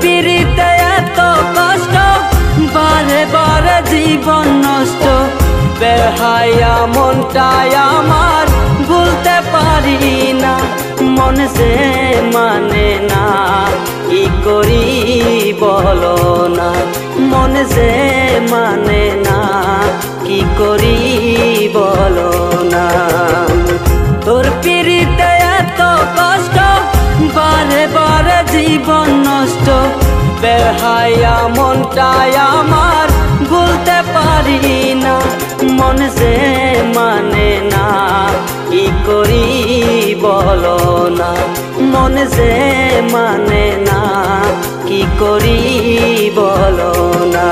পিড়িতে এত কষ্ট, বারে বারে জীবন নষ্ট। বেহায়া মনটাই আমার ভুলতে পারি না, মন সে মানে না, কি করি বলো না। মন সে মানে না, কি করি বলো না। তোর পিড়িতে এত কষ্ট, বারে বারে জীবন নষ্ট। বেহায়া মনটাই আমার ভুলতে পারি না, মন সে মানে না, কি করি বলো না। মন সে মানে না, কি করি বলো না।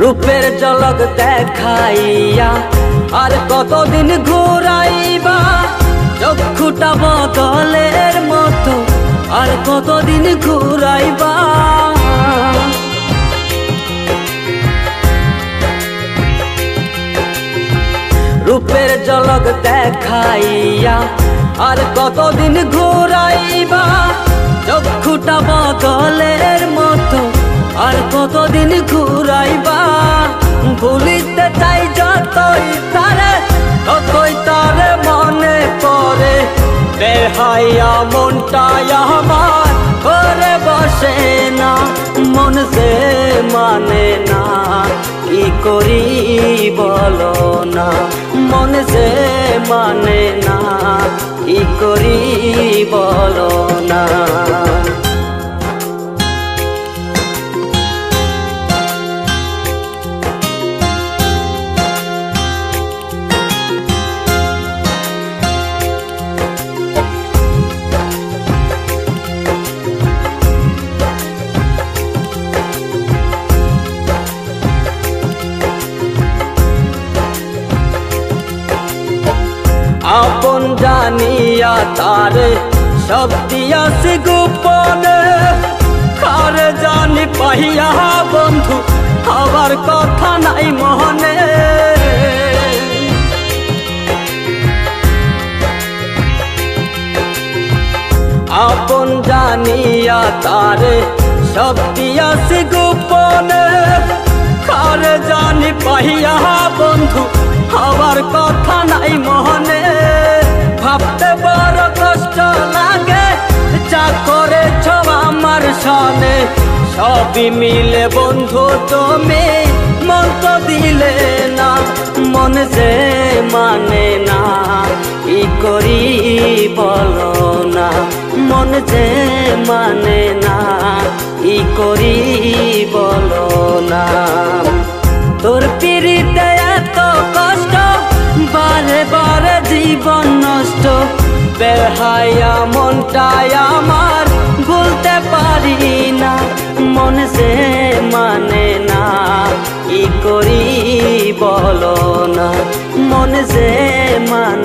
রূপের ঝলক দেখাইয়া আর কতদিন ঘুরাইবা, চক্ষুটা বদলের মতো আর কতদিন ঘুরাইবা। রূপের ঝলক দেখাইয়া আর কতদিন ঘুরাইবা, চক্ষুটা বদলের মতো আর কতদিন ঘুরাইবা। ভুলিতে চাই যতই তারে, ততই তারে মনে পড়ে। বেহায়া মনটাই আমার ঘরে বসে না, মন সে মানে না, কি করি বলো না। মন সে মানে না, কি করি বলো না। আপন জানিয়া তারে সব দিয়াছি গোপনে, কার জানি পাইয়া বন্ধু আবার কথা নাই মনে। আপন জানিয়া তারে সব দিয়াছি গোপনে, কার জানি পাইয়া বন্ধু আবার কথা নাই মনে। ভাবতে বড় কষ্ট লাগে, যা করেছ আমার সনে। সবই মিলে বন্ধু তুমি মন তো দিলে না, মন সে মানে না, কি করি বলো না। মন সে মানে না, কি করি বলো না। তোর পিড়িতে এত কষ্ট, বারে বারে জীবন নষ্ট। বেহায়া মনটাই আমার ভুলতে পারি না, মন সে মানে না, কি করি বলো না। মন সে মানে